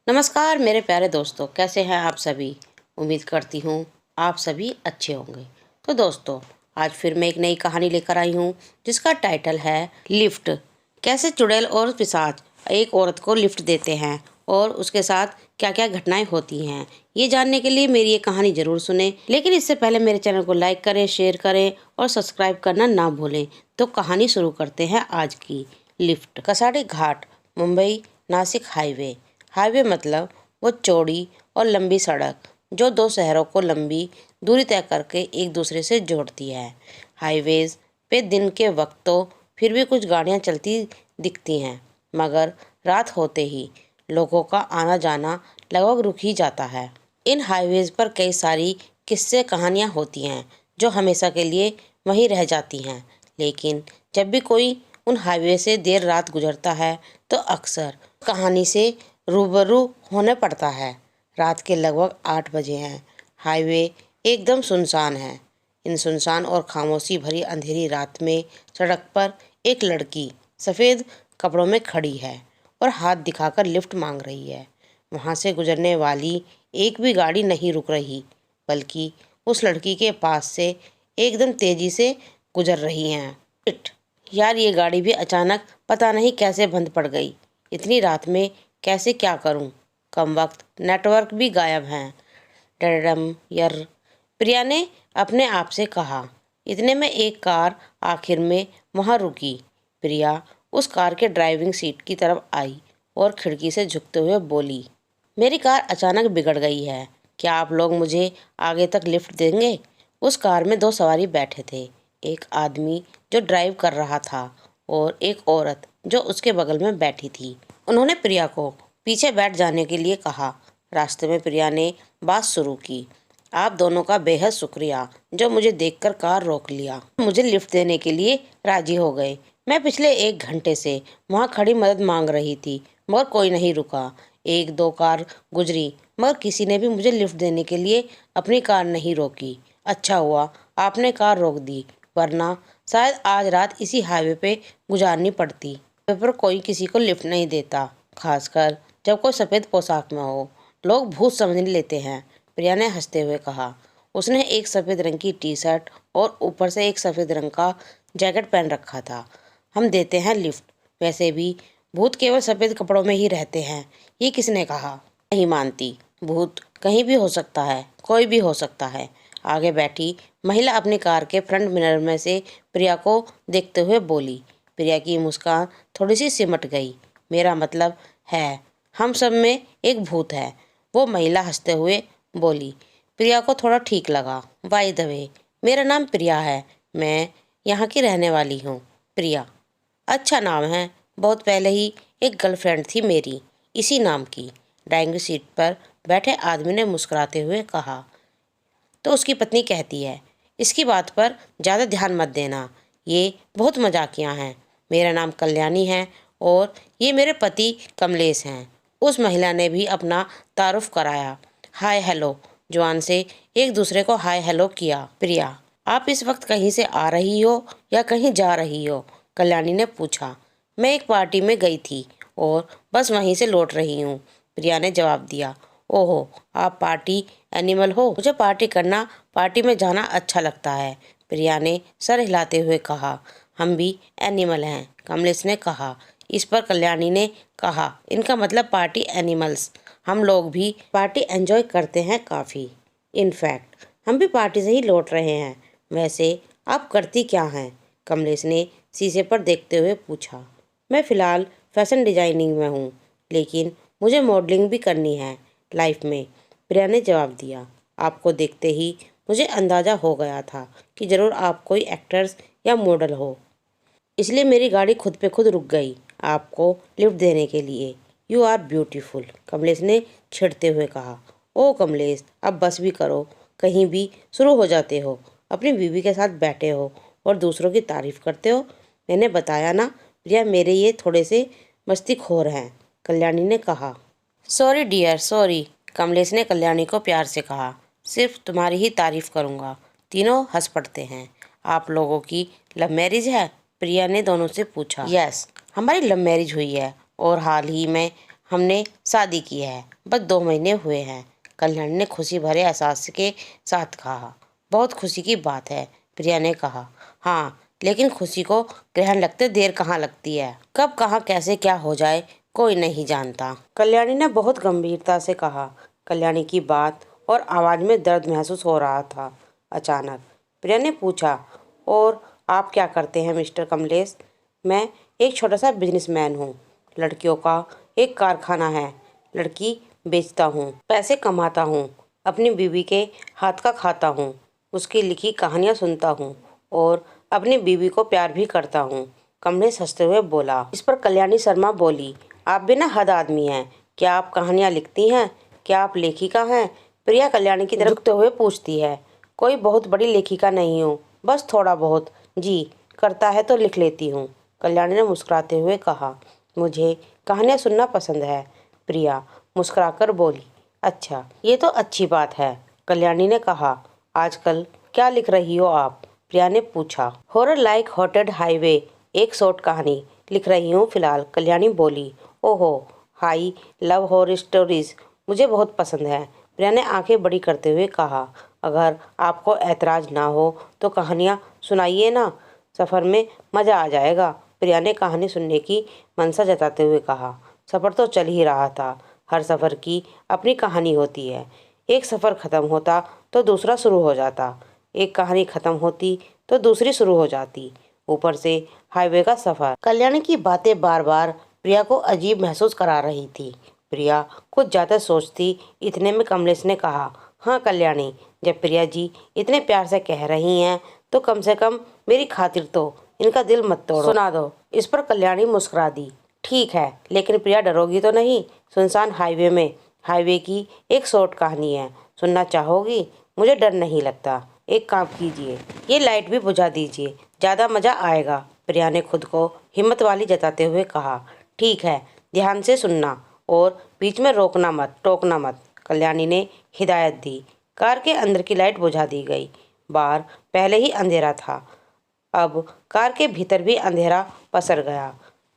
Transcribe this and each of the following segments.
नमस्कार मेरे प्यारे दोस्तों, कैसे हैं आप सभी। उम्मीद करती हूँ आप सभी अच्छे होंगे। तो दोस्तों, आज फिर मैं एक नई कहानी लेकर आई हूँ जिसका टाइटल है लिफ्ट। कैसे चुड़ैल और पिशाच एक औरत को लिफ्ट देते हैं और उसके साथ क्या क्या घटनाएं होती हैं, ये जानने के लिए मेरी ये कहानी जरूर सुने। लेकिन इससे पहले मेरे चैनल को लाइक करें, शेयर करें और सब्सक्राइब करना ना भूलें। तो कहानी शुरू करते हैं आज की। लिफ्ट। कसाड़ी घाट, मुंबई नासिक हाईवे। हाईवे मतलब वो चौड़ी और लंबी सड़क जो दो शहरों को लंबी दूरी तय करके एक दूसरे से जोड़ती है। हाईवेज पे दिन के वक्त तो फिर भी कुछ गाड़ियां चलती दिखती हैं, मगर रात होते ही लोगों का आना जाना लगभग रुक ही जाता है। इन हाईवेज पर कई सारी किस्से कहानियां होती हैं जो हमेशा के लिए वहीं रह जाती हैं। लेकिन जब भी कोई उन हाईवे से देर रात गुजरता है तो अक्सर कहानी से रूबरू होने पड़ता है। रात के लगभग 8 बजे हैं। हाईवे एकदम सुनसान है। इन सुनसान और खामोशी भरी अंधेरी रात में सड़क पर एक लड़की सफ़ेद कपड़ों में खड़ी है और हाथ दिखाकर लिफ्ट मांग रही है। वहाँ से गुजरने वाली एक भी गाड़ी नहीं रुक रही, बल्कि उस लड़की के पास से एकदम तेजी से गुजर रही हैं। यार, ये गाड़ी भी अचानक पता नहीं कैसे बंद पड़ गई। इतनी रात में कैसे क्या करूं? कम वक्त नेटवर्क भी गायब हैं। डरडम यार, प्रिया ने अपने आप से कहा। इतने में एक कार आखिर में वहां रुकी। प्रिया उस कार के ड्राइविंग सीट की तरफ आई और खिड़की से झुकते हुए बोली, मेरी कार अचानक बिगड़ गई है। क्या आप लोग मुझे आगे तक लिफ्ट देंगे? उस कार में 2 सवारी बैठे थे, एक आदमी जो ड्राइव कर रहा था और एक औरत जो उसके बगल में बैठी थी। उन्होंने प्रिया को पीछे बैठ जाने के लिए कहा। रास्ते में प्रिया ने बात शुरू की, आप दोनों का बेहद शुक्रिया जो मुझे देखकर कार रोक लिया, मुझे लिफ्ट देने के लिए राजी हो गए। मैं पिछले 1 घंटे से वहाँ खड़ी मदद मांग रही थी, मगर कोई नहीं रुका। 1-2 कार गुजरी, मगर किसी ने भी मुझे लिफ्ट देने के लिए अपनी कार नहीं रोकी। अच्छा हुआ आपने कार रोक दी, वरना शायद आज रात इसी हाईवे पे गुजारनी पड़ती। पर कोई किसी को लिफ्ट नहीं देता, खासकर जब कोई सफ़ेद पोशाक में हो। लोग भूत समझ लेते हैं, प्रिया ने हंसते हुए कहा। उसने एक सफ़ेद रंग की टी शर्ट और ऊपर से एक सफ़ेद रंग का जैकेट पहन रखा था। हम देते हैं लिफ्ट। वैसे भी भूत केवल सफ़ेद कपड़ों में ही रहते हैं, ये किसने कहा? नहीं मानती। भूत कहीं भी हो सकता है, कोई भी हो सकता है। आगे बैठी महिला अपनी कार के फ्रंट मिरर में से प्रिया को देखते हुए बोली। प्रिया की मुस्कान थोड़ी सी सिमट गई। मेरा मतलब है हम सब में एक भूत है, वो महिला हंसते हुए बोली। प्रिया को थोड़ा ठीक लगा। बाय द वे, मेरा नाम प्रिया है, मैं यहाँ की रहने वाली हूँ। प्रिया, अच्छा नाम है। बहुत पहले ही एक गर्लफ्रेंड थी मेरी, इसी नाम की। ड्राइविंग सीट पर बैठे आदमी ने मुस्कुराते हुए कहा। तो उसकी पत्नी कहती है, इसकी बात पर ज़्यादा ध्यान मत देना, ये बहुत मजाकिया हैं। मेरा नाम कल्याणी है और ये मेरे पति कमलेश हैं। उस महिला ने भी अपना तारुफ कराया। हाय हेलो जवान से एक दूसरे को हाय हेलो किया। प्रिया, आप इस वक्त कहीं से आ रही हो या कहीं जा रही हो? कल्याणी ने पूछा। मैं एक पार्टी में गई थी और बस वहीं से लौट रही हूँ, प्रिया ने जवाब दिया। ओहो, आप पार्टी एनिमल हो? मुझे पार्टी करना, पार्टी में जाना अच्छा लगता है, प्रिया ने सर हिलाते हुए कहा। हम भी एनिमल हैं, कमलेश ने कहा। इस पर कल्याणी ने कहा, इनका मतलब पार्टी एनिमल्स। हम लोग भी पार्टी एंजॉय करते हैं काफ़ी। इनफैक्ट हम भी पार्टी से ही लौट रहे हैं। वैसे आप करती क्या हैं? कमलेश ने शीशे पर देखते हुए पूछा। मैं फ़िलहाल फैशन डिजाइनिंग में हूँ, लेकिन मुझे मॉडलिंग भी करनी है लाइफ में, प्रिया ने जवाब दिया। आपको देखते ही मुझे अंदाज़ा हो गया था कि ज़रूर आप कोई एक्ट्रेस या मॉडल हो, इसलिए मेरी गाड़ी खुद पे खुद रुक गई आपको लिफ्ट देने के लिए। यू आर ब्यूटीफुल, कमलेश ने छिड़ते हुए कहा। ओ कमलेश, अब बस भी करो, कहीं भी शुरू हो जाते हो। अपनी बीवी के साथ बैठे हो और दूसरों की तारीफ करते हो। मैंने बताया ना प्रिया, मेरे ये थोड़े से मस्तीखोर हैं, कल्याणी ने कहा। सॉरी डियर, सॉरी, कमलेश ने कल्याणी को प्यार से कहा। सिर्फ तुम्हारी ही तारीफ करूँगा। तीनों हंस पड़ते हैं। आप लोगों की लव मैरिज है? प्रिया ने दोनों से पूछा। यस, हमारी लव मैरिज हुई है और हाल ही में हमने शादी की है, बस 2 महीने हुए हैं। कल्याणी ने खुशी भरे एहसास के साथ कहा। बहुत खुशी की बात है, प्रिया ने कहा। हाँ, लेकिन खुशी को ग्रहण लगते देर कहाँ लगती है। कब कहाँ कैसे क्या हो जाए कोई नहीं जानता, कल्याणी ने बहुत गंभीरता से कहा। कल्याणी की बात और आवाज में दर्द महसूस हो रहा था। अचानक प्रिया ने पूछा, और आप क्या करते हैं मिस्टर कमलेश? मैं एक छोटा सा बिजनेसमैन हूँ। लड़कियों का एक कारखाना है। लड़की बेचता हूँ, पैसे कमाता हूँ, अपनी बीवी के हाथ का खाता हूँ, उसकी लिखी कहानियाँ सुनता हूँ और अपनी बीवी को प्यार भी करता हूँ, कमलेश हंसते हुए बोला। इस पर कल्याणी शर्मा बोली, आप भी ना हद आदमी हैं। क्या आप कहानियाँ लिखती हैं? क्या आप लेखिका हैं? प्रिया कल्याणी की तरफ झुकते हुए पूछती है। कोई बहुत बड़ी लेखिका नहीं हूँ, बस थोड़ा बहुत जी करता है तो लिख लेती हूँ, कल्याणी ने मुस्कुराते हुए कहा। मुझे कहानियाँ सुनना पसंद है, प्रिया मुस्कुराकर बोली। अच्छा, ये तो अच्छी बात है, कल्याणी ने कहा। आजकल क्या लिख रही हो आप? प्रिया ने पूछा। हॉरर लाइक हॉटेड हाईवे, एक शॉर्ट कहानी लिख रही हूँ फिलहाल, कल्याणी बोली। ओहो, हाई लव हॉरर स्टोरीज, मुझे बहुत पसंद है, प्रिया ने आंखें बड़ी करते हुए कहा। अगर आपको ऐतराज ना हो तो कहानियाँ सुनाइए ना, सफ़र में मज़ा आ जाएगा, प्रिया ने कहानी सुनने की मनसा जताते हुए कहा। सफ़र तो चल ही रहा था। हर सफ़र की अपनी कहानी होती है। एक सफ़र ख़त्म होता तो दूसरा शुरू हो जाता, एक कहानी ख़त्म होती तो दूसरी शुरू हो जाती, ऊपर से हाईवे का सफ़र। कल्याणी की बातें बार बार प्रिया को अजीब महसूस करा रही थी। प्रिया कुछ ज़्यादा सोचती। इतने में कमलेश ने कहा, हाँ कल्याणी, जब प्रिया जी इतने प्यार से कह रही हैं तो कम से कम मेरी खातिर तो इनका दिल मत तोड़ो, सुना दो। इस पर कल्याणी मुस्कुरा दी। ठीक है, लेकिन प्रिया डरोगी तो नहीं? सुनसान हाईवे में हाईवे की एक शॉर्ट कहानी है, सुनना चाहोगी? मुझे डर नहीं लगता। एक काम कीजिए, ये लाइट भी बुझा दीजिए, ज़्यादा मज़ा आएगा, प्रिया ने खुद को हिम्मत वाली जताते हुए कहा। ठीक है, ध्यान से सुनना और बीच में टोकना मत, कल्याणी ने हिदायत दी। कार के अंदर की लाइट बुझा दी गई। बाहर पहले ही अंधेरा था, अब कार के भीतर भी अंधेरा पसर गया।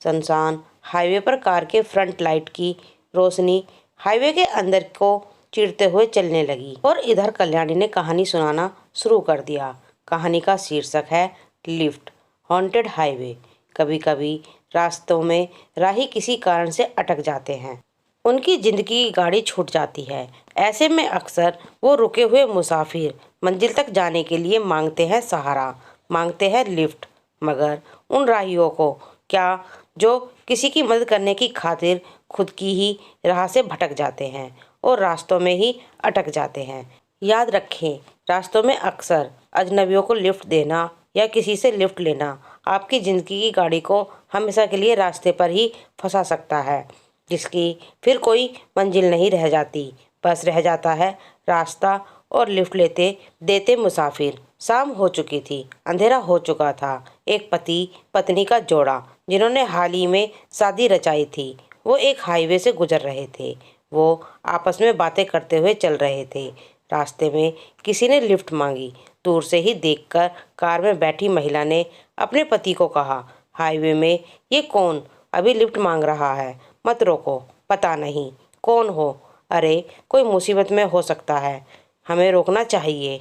सुनसान हाईवे पर कार के फ्रंट लाइट की रोशनी हाईवे के अंदर को चीरते हुए चलने लगी और इधर कल्याणी ने कहानी सुनाना शुरू कर दिया। कहानी का शीर्षक है लिफ्ट, हॉन्टेड हाईवे। कभी कभी रास्तों में राही किसी कारण से अटक जाते हैं, उनकी जिंदगी की गाड़ी छूट जाती है। ऐसे में अक्सर वो रुके हुए मुसाफिर मंजिल तक जाने के लिए मांगते हैं सहारा, मांगते हैं लिफ्ट। मगर उन राहियों को क्या जो किसी की मदद करने की खातिर खुद की ही राह से भटक जाते हैं और रास्तों में ही अटक जाते हैं। याद रखें, रास्तों में अक्सर अजनबियों को लिफ्ट देना या किसी से लिफ्ट लेना आपकी ज़िंदगी की गाड़ी को हमेशा के लिए रास्ते पर ही फंसा सकता है, जिसकी फिर कोई मंजिल नहीं रह जाती, बस रह जाता है रास्ता और लिफ्ट लेते देते मुसाफिर। शाम हो चुकी थी, अंधेरा हो चुका था। एक पति पत्नी का जोड़ा जिन्होंने हाल ही में शादी रचाई थी, वो एक हाईवे से गुजर रहे थे। वो आपस में बातें करते हुए चल रहे थे। रास्ते में किसी ने लिफ्ट मांगी। दूर से ही देखकर कार में बैठी महिला ने अपने पति को कहा, हाईवे में ये कौन अभी लिफ्ट मांग रहा है? मत रोको, पता नहीं कौन हो। अरे कोई मुसीबत में हो सकता है, हमें रोकना चाहिए,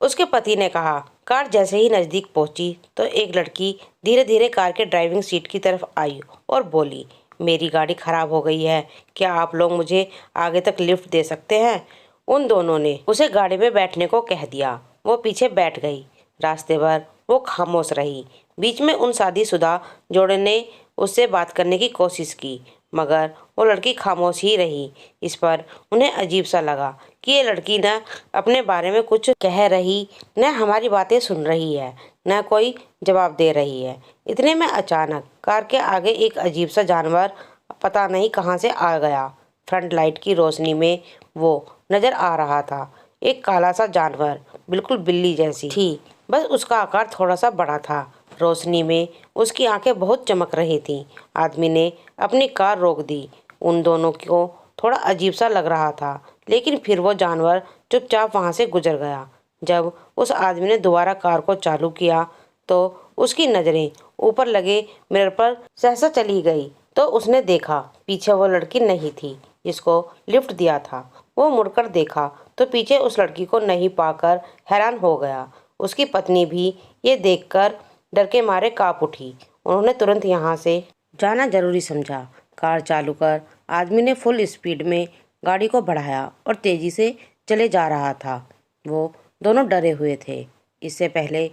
उसके पति ने कहा। कार जैसे ही नज़दीक पहुंची तो एक लड़की धीरे धीरे कार के ड्राइविंग सीट की तरफ आई और बोली, मेरी गाड़ी खराब हो गई है, क्या आप लोग मुझे आगे तक लिफ्ट दे सकते हैं? उन दोनों ने उसे गाड़ी में बैठने को कह दिया। वो पीछे बैठ गई। रास्ते भर वो खामोश रही। बीच में उन शादीशुदा जोड़े ने उससे बात करने की कोशिश की, मगर वो लड़की खामोश ही रही। इस पर उन्हें अजीब सा लगा कि ये लड़की न अपने बारे में कुछ कह रही, न हमारी बातें सुन रही है, न कोई जवाब दे रही है। इतने में अचानक कार के आगे एक अजीब सा जानवर पता नहीं कहाँ से आ गया। फ्रंट लाइट की रोशनी में वो नजर आ रहा था। एक काला सा जानवर, बिल्कुल बिल्ली जैसी थी, बस उसका आकार थोड़ा सा बड़ा था। रोशनी में उसकी आंखें बहुत चमक रही थीं। आदमी ने अपनी कार रोक दी। उन दोनों को थोड़ा अजीब सा लग रहा था, लेकिन फिर वो जानवर चुपचाप वहां से गुजर गया। जब उस आदमी ने दोबारा कार को चालू किया तो उसकी नज़रें ऊपर लगे मिरर पर सहसा चली गई, तो उसने देखा पीछे वो लड़की नहीं थी जिसको लिफ्ट दिया था। वो मुड़कर देखा तो पीछे उस लड़की को नहीं पाकर हैरान हो गया। उसकी पत्नी भी ये देखकर डर के मारे काँप उठी। उन्होंने तुरंत यहाँ से जाना जरूरी समझा। कार चालू कर आदमी ने फुल स्पीड में गाड़ी को बढ़ाया और तेजी से चले जा रहा था। वो दोनों डरे हुए थे, इससे पहले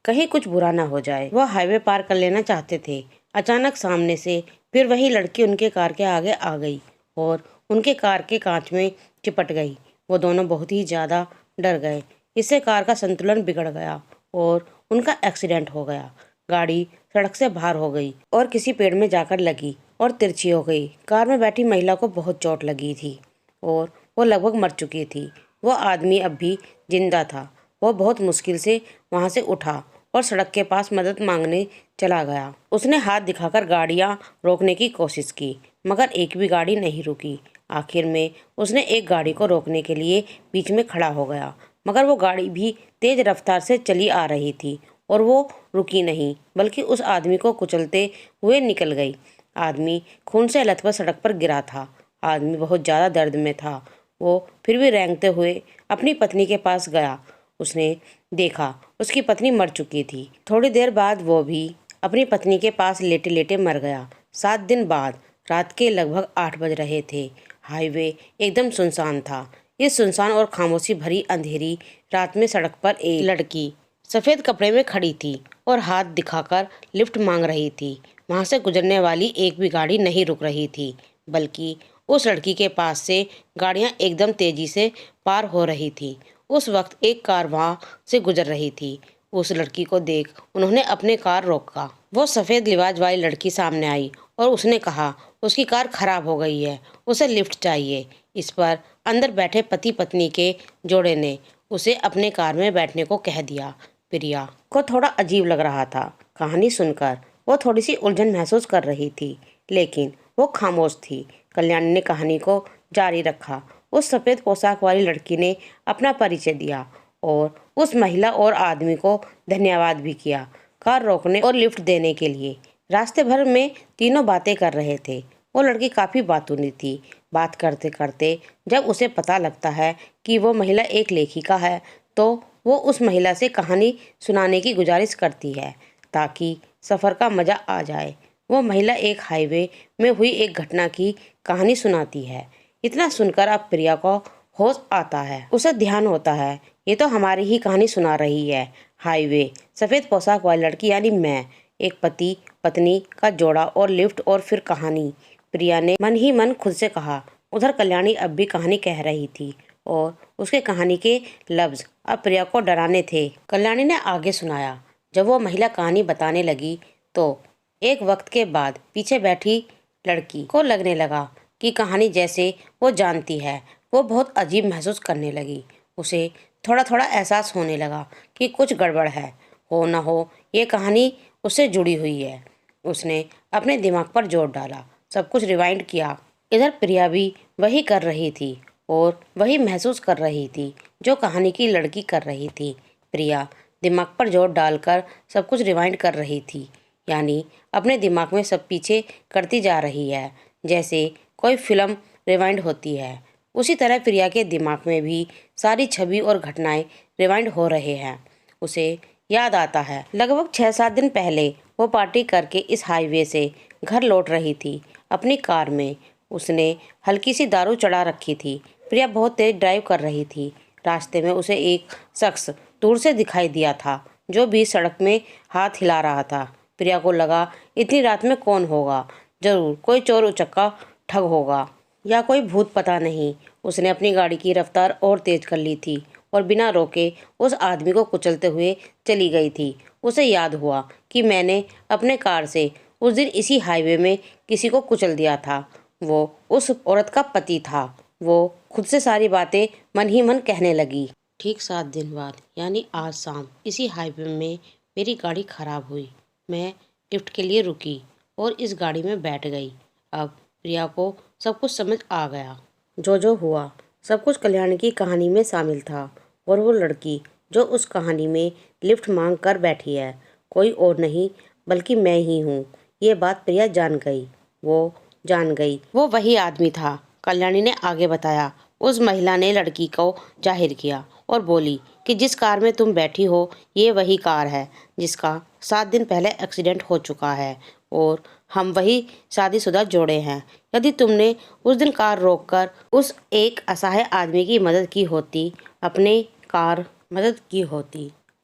कहीं कुछ बुरा ना हो जाए। वो हाईवे पार कर लेना चाहते थे। अचानक सामने से फिर वही लड़की उनके कार के आगे आ गई और उनके कार के कांच में चिपट गई। वो दोनों बहुत ही ज़्यादा डर गए। इससे कार का संतुलन बिगड़ गया और उनका एक्सीडेंट हो गया। गाड़ी सड़क से बाहर हो गई और किसी पेड़ में जाकर लगी और तिरछी हो गई। कार में बैठी महिला को बहुत चोट लगी थी और वो लगभग मर चुकी थी। वो आदमी अब भी जिंदा था। वो बहुत मुश्किल से वहाँ से उठा और सड़क के पास मदद मांगने चला गया। उसने हाथ दिखाकर गाड़ियाँ रोकने की कोशिश की, मगर एक भी गाड़ी नहीं रुकी। आखिर में उसने एक गाड़ी को रोकने के लिए बीच में खड़ा हो गया, मगर वो गाड़ी भी तेज रफ्तार से चली आ रही थी और वो रुकी नहीं, बल्कि उस आदमी को कुचलते हुए निकल गई। आदमी खून से लथपथ सड़क पर गिरा था। आदमी बहुत ज़्यादा दर्द में था। वो फिर भी रेंगते हुए अपनी पत्नी के पास गया। उसने देखा उसकी पत्नी मर चुकी थी। थोड़ी देर बाद वो भी अपनी पत्नी के पास लेटे लेटे मर गया। 7 दिन बाद रात के लगभग 8 बज रहे थे। हाईवे एकदम सुनसान था। इस सुनसान और खामोशी भरी अंधेरी रात में सड़क पर एक लड़की सफ़ेद कपड़े में खड़ी थी और हाथ दिखाकर लिफ्ट मांग रही थी। वहाँ से गुजरने वाली एक भी गाड़ी नहीं रुक रही थी, बल्कि उस लड़की के पास से गाड़ियाँ एकदम तेजी से पार हो रही थी। उस वक्त एक कार वहाँ से गुजर रही थी। उस लड़की को देख उन्होंने अपने कार रोका। वो सफ़ेद लिबास वाली लड़की सामने आई और उसने कहा उसकी कार खराब हो गई है, उसे लिफ्ट चाहिए। इस पर अंदर बैठे पति पत्नी के जोड़े ने उसे अपने कार में बैठने को कह दिया। प्रिया को थोड़ा अजीब लग रहा था। कहानी सुनकर वो थोड़ी सी उलझन महसूस कर रही थी, लेकिन वो खामोश थी। कल्याणी ने कहानी को जारी रखा। उस सफ़ेद पोशाक वाली लड़की ने अपना परिचय दिया और उस महिला और आदमी को धन्यवाद भी किया कार रोकने और लिफ्ट देने के लिए। रास्ते भर में तीनों बातें कर रहे थे। वो लड़की काफ़ी बातूनी थी। बात करते करते जब उसे पता लगता है कि वो महिला एक लेखिका है, तो वो उस महिला से कहानी सुनाने की गुजारिश करती है ताकि सफ़र का मज़ा आ जाए। वो महिला एक हाईवे में हुई एक घटना की कहानी सुनाती है। इतना सुनकर अब प्रिया को होश आता है। उसे ध्यान होता है ये तो हमारी ही कहानी सुना रही है। हाईवे, सफ़ेद पोशाक वाली लड़की यानी मैं, एक पति पत्नी का जोड़ा और लिफ्ट और फिर कहानी। प्रिया ने मन ही मन खुद से कहा। उधर कल्याणी अब भी कहानी कह रही थी और उसके कहानी के लफ्ज़ अब प्रिया को डराने थे। कल्याणी ने आगे सुनाया। जब वो महिला कहानी बताने लगी तो एक वक्त के बाद पीछे बैठी लड़की को लगने लगा कि कहानी जैसे वो जानती है। वो बहुत अजीब महसूस करने लगी। उसे थोड़ा थोड़ा एहसास होने लगा कि कुछ गड़बड़ है। हो ना हो ये कहानी उससे जुड़ी हुई है। उसने अपने दिमाग पर जोर डाला, सब कुछ रिवाइंड किया। इधर प्रिया भी वही कर रही थी और वही महसूस कर रही थी जो कहानी की लड़की कर रही थी। प्रिया दिमाग पर जोर डालकर सब कुछ रिवाइंड कर रही थी, यानी अपने दिमाग में सब पीछे करती जा रही है, जैसे कोई फिल्म रिवाइंड होती है। उसी तरह प्रिया के दिमाग में भी सारी छवि और घटनाएं रिवाइंड हो रहे हैं। उसे याद आता है लगभग 6-7 दिन पहले वो पार्टी करके इस हाईवे से घर लौट रही थी अपनी कार में। उसने हल्की सी दारू चढ़ा रखी थी। प्रिया बहुत तेज ड्राइव कर रही थी। रास्ते में उसे एक शख्स दूर से दिखाई दिया था जो भी सड़क में हाथ हिला रहा था। प्रिया को लगा इतनी रात में कौन होगा, जरूर कोई चोर उचक्का ठग होगा या कोई भूत, पता नहीं। उसने अपनी गाड़ी की रफ्तार और तेज कर ली थी और बिना रोके उस आदमी को कुचलते हुए चली गई थी। उसे याद हुआ कि मैंने अपने कार से उस दिन इसी हाईवे में किसी को कुचल दिया था। वो उस औरत का पति था। वो खुद से सारी बातें मन ही मन कहने लगी। ठीक 7 दिन बाद यानी आज शाम इसी हाईवे में मेरी गाड़ी खराब हुई। मैं लिफ्ट के लिए रुकी और इस गाड़ी में बैठ गई। अब प्रिया को सब कुछ समझ आ गया। जो हुआ सब कुछ कल्याणी की कहानी में शामिल था और वो लड़की जो उस कहानी में लिफ्ट मांग कर बैठी है कोई और नहीं बल्कि मैं ही हूँ। ये बात प्रिया जान गई। वो जान गई वो वही आदमी था। कल्याणी ने आगे बताया। उस महिला ने लड़की को जाहिर किया और बोली कि जिस कार में तुम बैठी हो ये वही कार है जिसका 7 दिन पहले एक्सीडेंट हो चुका है और हम वही शादीशुदा जोड़े हैं। यदि तुमने उस दिन कार रोककर उस एक असहाय आदमी की मदद की होती,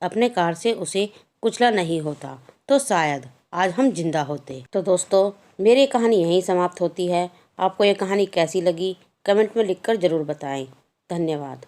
अपने कार से उसे कुचला नहीं होता, तो शायद आज हम जिंदा होते। तो दोस्तों, मेरी कहानी यहीं समाप्त होती है। आपको ये कहानी कैसी लगी कमेंट में लिखकर ज़रूर बताएं। धन्यवाद।